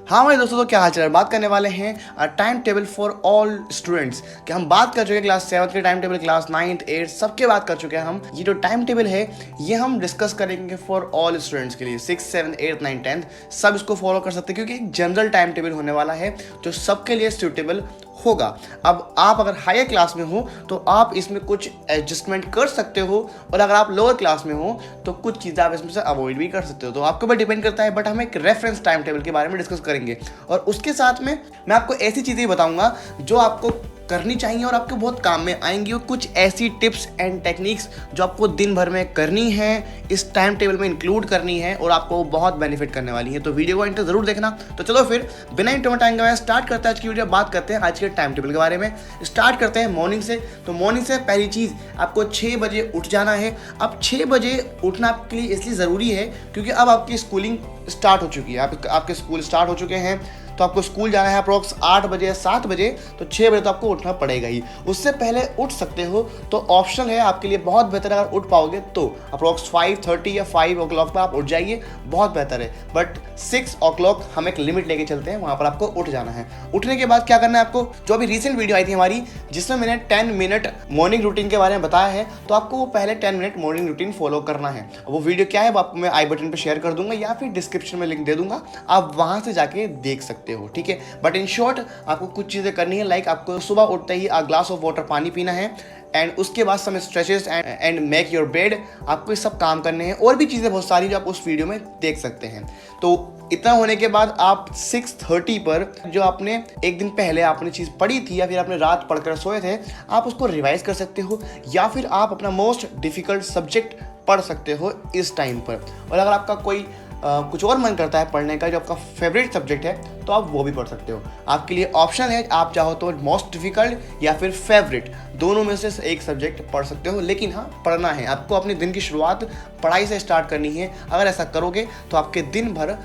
हाँ भाई दोस्तों, तो क्या हाल चाल है। बात करने वाले हैं time table for all students कि हम बात कर चुके हैं क्लास 7 के time table, class 9th 8th सबके बात कर चुके हैं हम। ये जो टाइम टेबल है ये हम डिस्कस करेंगे फॉर ऑल स्टूडेंट्स के लिए 6th 7th 8th 9th 10th सब इसको फॉलो कर सकते हैं, क्योंकि एक जनरल टाइम टेबल होने वाला है जो सबके लिए सूटेबल होगा। अब आप अगर हायर क्लास में हो तो आप इसमें कुछ एडजस्टमेंट कर सकते हो, और अगर आप लोअर क्लास में हो तो कुछ चीज़ें आप इसमें से अवॉइड भी कर सकते हो। तो आपके ऊपर डिपेंड करता है, बट हम एक रेफरेंस टाइम टेबल के बारे में डिस्कस करेंगे। और उसके साथ में मैं आपको ऐसी चीज़ें बताऊंगा जो आपको करनी चाहिए और आपके बहुत काम में आएंगी, और कुछ ऐसी टिप्स एंड टेक्निक्स जो आपको दिन भर में करनी है, इस टाइम टेबल में इंक्लूड करनी है और आपको बहुत बेनिफिट करने वाली है। तो वीडियो को एंड तक जरूर देखना। तो चलो फिर बिना इंटरव्यू टाइम के स्टार्ट करते हैं आज की वीडियो। बात करते हैं आज के टाइम टेबल के बारे में। स्टार्ट करते हैं मॉर्निंग से। तो मॉर्निंग से पहली चीज़ आपको 6 बजे उठ जाना है। अब 6 बजे उठना आपके लिए इसलिए ज़रूरी है क्योंकि अब आपकी स्कूलिंग स्टार्ट हो चुकी है, आपके स्कूल स्टार्ट हो चुके हैं। तो आपको स्कूल जाना है अप्रॉक्स 8 बजे या 7 बजे, तो 6 बजे तो आपको उठना पड़ेगा ही। उससे पहले उठ सकते हो तो ऑप्शन है आपके लिए, बहुत बेहतर है अगर उठ पाओगे तो अप्रॉक्स 5:30 या 5 o'clock पर आप उठ जाइए, बहुत बेहतर है। बट 6 o'clock हम एक लिमिट लेके चलते हैं, वहाँ पर आपको उठ जाना है। उठने के बाद क्या करना है आपको, जो अभी रिसेंट वीडियो आई थी हमारी जिसमें मैंने 10 मिनट मॉर्निंग रूटीन के बारे में बताया है, तो आपको वो पहले 10 मिनट मॉर्निंग रूटीन फॉलो करना है। वो वीडियो क्या है वो आपको मैं आई बटन पर शेयर कर दूंगा या फिर डिस्क्रिप्शन में लिंक दे दूंगा, आप वहाँ से जाके देख सकते हो, ठीक है। बट इन शॉर्ट आपको कुछ चीज़ें करनी है, लाइक आपको सुबह उठते ही ग्लास ऑफ वाटर पानी पीना है, एंड उसके बाद some stretches and make your bed. आपको ये सब काम करने हैं, और भी चीज़ें बहुत सारी जो आप उस वीडियो में देख सकते हैं। तो इतना होने के बाद आप 6:30 पर जो आपने एक दिन पहले आपने चीज़ पढ़ी थी या फिर आपने रात पढ़कर सोए थे, आप उसको रिवाइज कर सकते हो, या फिर आप अपना मोस्ट डिफ़िकल्ट सब्जेक्ट पढ़ सकते हो इस टाइम पर। और अगर आपका कोई कुछ और मन करता है पढ़ने का जो आपका फेवरेट सब्जेक्ट है, तो आप वो भी पढ़ सकते हो। आपके लिए ऑप्शन है, आप चाहो तो मोस्ट डिफ़िकल्ट या फिर फेवरेट, दोनों में से एक सब्जेक्ट पढ़ सकते हो। लेकिन हाँ, पढ़ना है आपको, अपने दिन की शुरुआत पढ़ाई से स्टार्ट करनी है। अगर ऐसा करोगे तो आपके दिन भर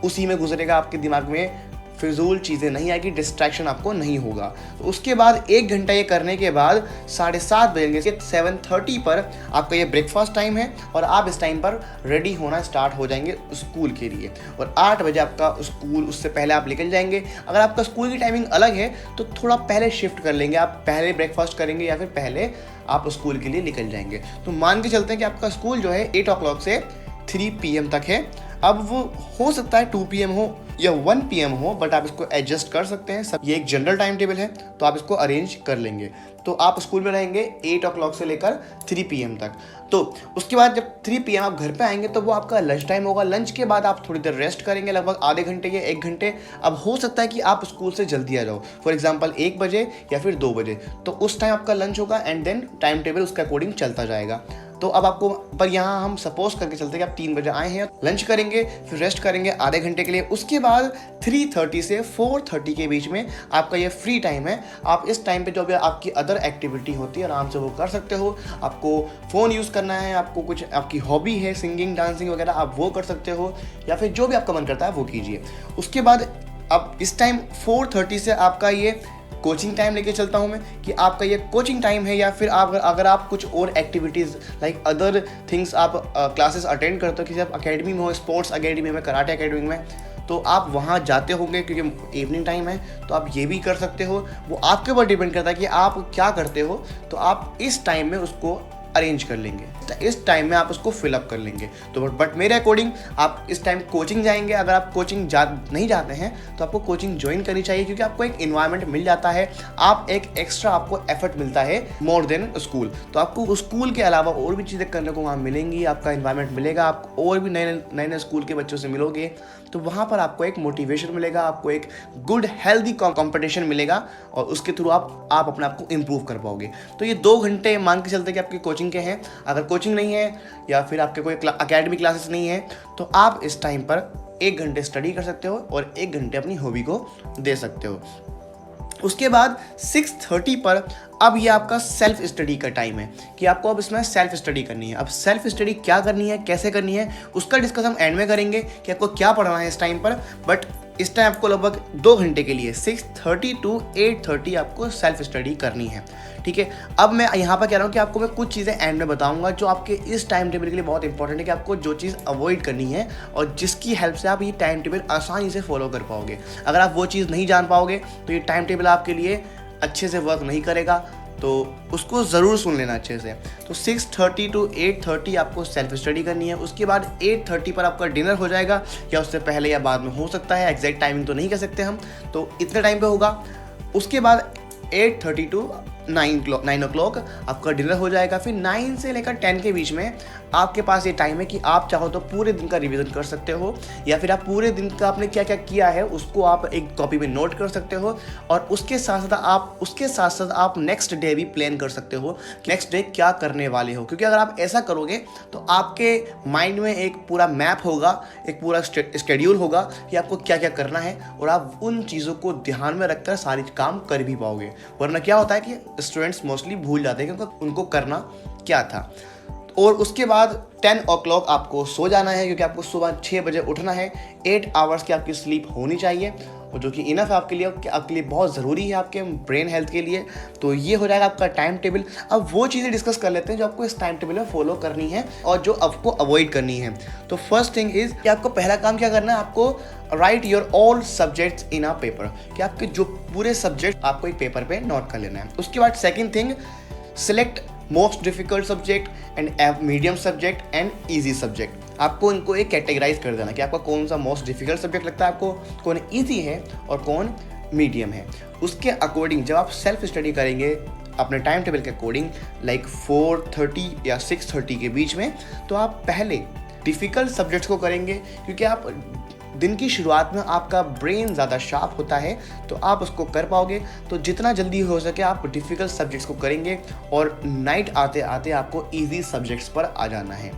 उसी में गुजरेगा, आपके दिमाग में फिजूल चीज़ें नहीं आएगी, डिस्ट्रैक्शन आपको नहीं होगा। तो उसके बाद 1 घंटा ये करने के बाद 7:30 बजेंगे, 7:30 पर आपका ये ब्रेकफास्ट टाइम है, और आप इस टाइम पर रेडी होना स्टार्ट हो जाएंगे स्कूल के लिए। और 8 बजे आपका स्कूल, उससे पहले आप निकल जाएंगे। अगर आपका स्कूल की टाइमिंग अलग है तो थोड़ा पहले शिफ्ट कर लेंगे, आप पहले ब्रेकफास्ट करेंगे या फिर पहले आप स्कूल के लिए निकल जाएंगे। तो मान के चलते हैं कि आपका स्कूल जो है 8 o'clock से 3 PM तक है। अब वो हो सकता है 2 PM हो या 1 PM हो, बट आप इसको एडजस्ट कर सकते हैं। सब ये एक जनरल टाइम टेबल है, तो आप इसको अरेंज कर लेंगे। तो आप स्कूल में रहेंगे 8 o'clock से लेकर 3 PM तक। तो उसके बाद जब 3 PM आप घर पे आएंगे तो वो आपका लंच टाइम होगा। लंच के बाद आप थोड़ी देर रेस्ट करेंगे, लगभग आधे घंटे या 1 घंटे। अब हो सकता है कि आप स्कूल से जल्दी आ जाओ, फॉर एग्जाम्पल 1 बजे या फिर 2 बजे, तो उस टाइम आपका लंच होगा, एंड देन टाइम टेबल उसके अकॉर्डिंग चलता जाएगा। तो अब आपको, पर यहाँ हम सपोज करके चलते हैं कि आप 3 बजे आए हैं, लंच करेंगे, फिर रेस्ट करेंगे आधे घंटे के लिए। उसके बाद 3:30 से 4:30 के बीच में आपका ये फ्री टाइम है। आप इस टाइम पे जो भी आपकी अदर एक्टिविटी होती है आराम से वो कर सकते हो। आपको फ़ोन यूज़ करना है, आपको कुछ आपकी हॉबी है सिंगिंग डांसिंग वगैरह, आप वो कर सकते हो, या फिर जो भी आपका मन करता है वो कीजिए। उसके बाद अब इस टाइम 4:30 से आपका ये कोचिंग टाइम लेके चलता हूँ मैं, कि आपका ये कोचिंग टाइम है, या फिर आप अगर आप कुछ और एक्टिविटीज़ लाइक अदर थिंग्स आप क्लासेस अटेंड करते हो, किसी आप अकेडमी में हो, स्पोर्ट्स अकेडमी में, कराटे अकेडमी में, तो आप वहाँ जाते होंगे क्योंकि इवनिंग टाइम है, तो आप ये भी कर सकते हो। वो आपके ऊपर डिपेंड करता है कि आप क्या करते हो, तो आप इस टाइम में उसको अरेंज कर लेंगे, इस टाइम में आप उसको फिलअप कर लेंगे। तो बट मेरे अकॉर्डिंग आप इस टाइम कोचिंग जाएंगे। अगर आप कोचिंग नहीं जाते हैं तो आपको कोचिंग ज्वाइन करनी चाहिए, क्योंकि आपको एक इन्वायरमेंट मिल जाता है, आप एक एक्स्ट्रा आपको एफर्ट मिलता है मोर देन स्कूल। तो आपको स्कूल के अलावा और भी चीज़ें करने को वहाँ मिलेंगी, आपका इन्वायरमेंट मिलेगा, आप और भी नए स्कूल के बच्चों से मिलोगे, तो वहाँ पर आपको एक मोटिवेशन मिलेगा, आपको एक गुड हेल्दी कॉम्पिटिशन मिलेगा, और उसके थ्रू आप अपने आप को इम्प्रूव कर पाओगे। तो ये 2 घंटे मान के चलते कि आपकी कोचिंग के हैं। अगर कोचिंग नहीं है या फिर आपके कोई अकेडमी क्लासेस नहीं है, तो आप इस टाइम पर 1 घंटे स्टडी कर सकते हो और 1 घंटे अपनी हॉबी को दे सकते हो। उसके बाद 6:30 पर अब ये आपका सेल्फ स्टडी का टाइम है, कि आपको अब इसमें सेल्फ स्टडी करनी है। अब सेल्फ स्टडी क्या करनी है, कैसे करनी है, उसका डिस्कस हम एंड में करेंगे कि आपको क्या पढ़ना है इस टाइम पर। बट इस टाइम आपको लगभग 2 घंटे के लिए 6:30 to 8:30 आपको सेल्फ स्टडी करनी है, ठीक है। अब मैं यहाँ पर कह रहा हूँ कि आपको मैं कुछ चीज़ें एंड में बताऊँगा जो आपके इस टाइम टेबल के लिए बहुत इंपॉर्टेंट है, कि आपको जो चीज़ अवॉइड करनी है और जिसकी हेल्प से आप ये टाइम टेबल आसानी से फॉलो कर पाओगे। अगर आप वो चीज़ नहीं जान पाओगे तो ये टाइम टेबल आपके लिए अच्छे से वर्क नहीं करेगा, तो उसको ज़रूर सुन लेना अच्छे से। तो 6:30 to 8:30 आपको सेल्फ स्टडी करनी है। उसके बाद 8:30 पर आपका डिनर हो जाएगा, या उससे पहले या बाद में हो सकता है, एग्जैक्ट टाइमिंग तो नहीं कह सकते हम, तो इतने टाइम पे होगा। उसके बाद 8:30 to 9 o'clock आपका डिनर हो जाएगा। फिर 9 से लेकर 10 के बीच में आपके पास ये टाइम है कि आप चाहो तो पूरे दिन का रिवीजन कर सकते हो, या फिर आप पूरे दिन का आपने क्या क्या किया है उसको आप एक कॉपी में नोट कर सकते हो, और उसके साथ साथ आप नेक्स्ट डे भी प्लान कर सकते हो कि नेक्स्ट डे क्या करने वाले हो। क्योंकि अगर आप ऐसा करोगे तो आपके माइंड में एक पूरा मैप होगा, एक पूरा शेड्यूल होगा कि आपको क्या क्या करना है, और आप उन चीज़ों को ध्यान में रखकर सारी काम कर भी पाओगे। वरना क्या होता है कि स्टूडेंट्स मोस्टली भूल जाते हैं क्योंकि उनको करना क्या था। और उसके बाद 10 o'clock आपको सो जाना है, क्योंकि आपको सुबह 6 बजे उठना है। 8 hours की आपकी स्लीप होनी चाहिए, और जो कि इनफ है आपके लिए बहुत ज़रूरी है आपके ब्रेन हेल्थ के लिए। तो ये हो जाएगा आपका टाइम टेबल। अब वो चीज़ें डिस्कस कर लेते हैं जो आपको इस टाइम टेबल में फॉलो करनी है और जो आपको अवॉइड करनी है। तो फर्स्ट थिंग इज़ कि आपको पहला काम क्या करना है, आपको right your all subjects in a paper, कि आपके जो पूरे सब्जेक्ट आपको एक पेपर पे नोट कर लेना है। उसके बाद second thing, select most difficult subject and medium subject and easy subject. आपको इनको एक कैटेगराइज कर देना कि आपका कौन सा मोस्ट डिफिकल्ट सब्जेक्ट लगता है आपको, कौन ईजी है और कौन मीडियम है। उसके अकॉर्डिंग जब आप सेल्फ स्टडी करेंगे अपने टाइम टेबल के अकॉर्डिंग, लाइक 4:30 या 6:30 के बीच में, तो आप पहले डिफ़िकल्ट सब्जेक्ट्स को करेंगे, क्योंकि आप दिन की शुरुआत में आपका ब्रेन ज़्यादा शार्प होता है, तो आप उसको कर पाओगे। तो जितना जल्दी हो सके आप डिफ़िकल्ट सब्जेक्ट्स को करेंगे, और नाइट आते आते आपको ईजी सब्जेक्ट्स पर आ जाना है।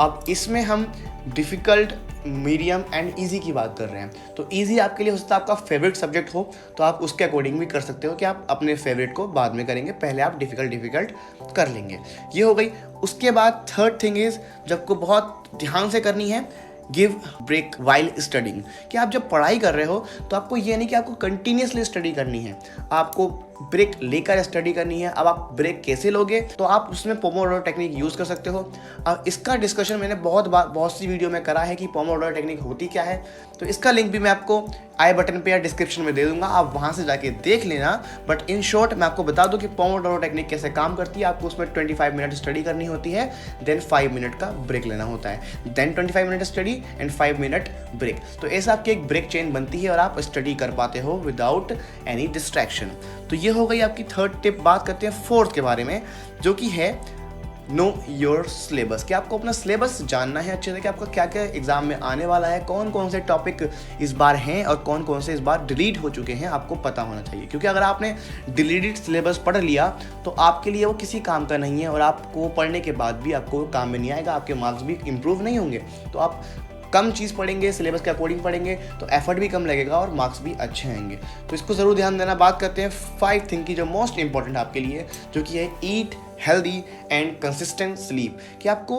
अब इसमें हम डिफ़िकल्ट, मीडियम एंड ईजी की बात कर रहे हैं। तो ईजी आपके लिए हो सकता है आपका फेवरेट सब्जेक्ट हो, तो आप उसके अकॉर्डिंग भी कर सकते हो कि आप अपने फेवरेट को बाद में करेंगे, पहले आप डिफ़िकल्ट कर लेंगे। ये हो गई। उसके बाद थर्ड थिंग इज़, जब को बहुत ध्यान से करनी है, गिव ब्रेक वाइल स्टडिंग। कि आप जब पढ़ाई कर रहे हो तो आपको ये नहीं कि आपको कंटिन्यूसली स्टडी करनी है, आपको ब्रेक लेकर स्टडी करनी है। अब आप ब्रेक कैसे लोगे, तो आप उसमें पोमोडोरो टेक्निक यूज़ कर सकते हो। अब इसका डिस्कशन मैंने बहुत सी वीडियो में करा है कि पोमोडोरो टेक्निक होती क्या है, तो इसका लिंक भी मैं आपको आई बटन पे या डिस्क्रिप्शन में दे दूंगा, आप वहाँ से जाके देख लेना। बट इन शॉर्ट मैं आपको बता दूं कि पोमोडोरो टेक्निक कैसे काम करती है। आपको उसमें 25 मिनट स्टडी करनी होती है, देन 5 मिनट का ब्रेक लेना होता है, then 25 minute study and 5 minute break. तो ऐसा आपकी एक ब्रेक चेन बनती है और आप स्टडी कर पाते हो विदाउट एनी डिस्ट्रैक्शन। तो ये हो गई आपकी थर्ड टिप। बात करते हैं फोर्थ के बारे में, जो कि है नो योर सिलेबस। कि आपको अपना सिलेबस जानना है अच्छे से कि आपका क्या क्या एग्जाम में आने वाला है, कौन कौन से टॉपिक इस बार हैं और कौन कौन से इस बार डिलीट हो चुके हैं, आपको पता होना चाहिए। क्योंकि अगर आपने डिलीटेड सिलेबस पढ़ लिया तो आपके लिए वो किसी काम का नहीं है, और आपको पढ़ने के बाद भी आपको काम में नहीं आएगा, आपके मार्क्स भी इंप्रूव नहीं होंगे। तो आप कम चीज़ पढ़ेंगे, सिलेबस के अकॉर्डिंग पढ़ेंगे, तो एफर्ट भी कम लगेगा और मार्क्स भी अच्छे आएंगे। तो इसको ज़रूर ध्यान देना। बात करते हैं 5 थिंग की जो मोस्ट इंपॉर्टेंट आपके लिए, जो कि है eat healthy and consistent sleep. कि आपको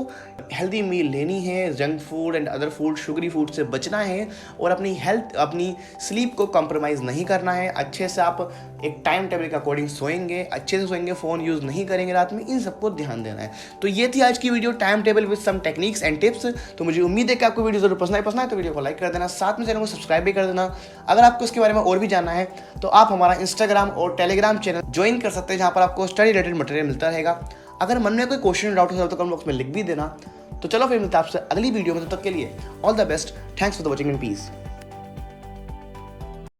हेल्दी मील लेनी है, junk food and other food, sugary food से बचना है, और अपनी स्लीप को कॉम्प्रोमाइज़ नहीं करना है। अच्छे से आप एक टाइम टेबल के अकॉर्डिंग सोएंगे, अच्छे से सोएंगे, फ़ोन यूज़ नहीं करेंगे रात में, इन सबको ध्यान देना है। तो ये थी आज की video, time table with some techniques and tips. तो मुझे उम्मीद है कि आपको वीडियो जरूर पसंद है तो वीडियो को लाइक कर देना, साथ में चैनल को सब्सक्राइब भी कर देना। अगर आपको इसके बारे में और भी जानना है तो आप हमारा इंस्टाग्राम और टेलीग्राम चैनल ज्वाइन कर सकते हैं, जहाँ पर आपको स्टडी रिलेटेड मटेरियल मिलता रहेगा। अगर मन में कोई क्वेश्चन डाउट हो तो कमेंट बॉक्स में लिख भी देना। तो चलो फिर मिलते हैं आपसे अगली वीडियो में, तब तक के लिए all the best, thanks for the watching and piece.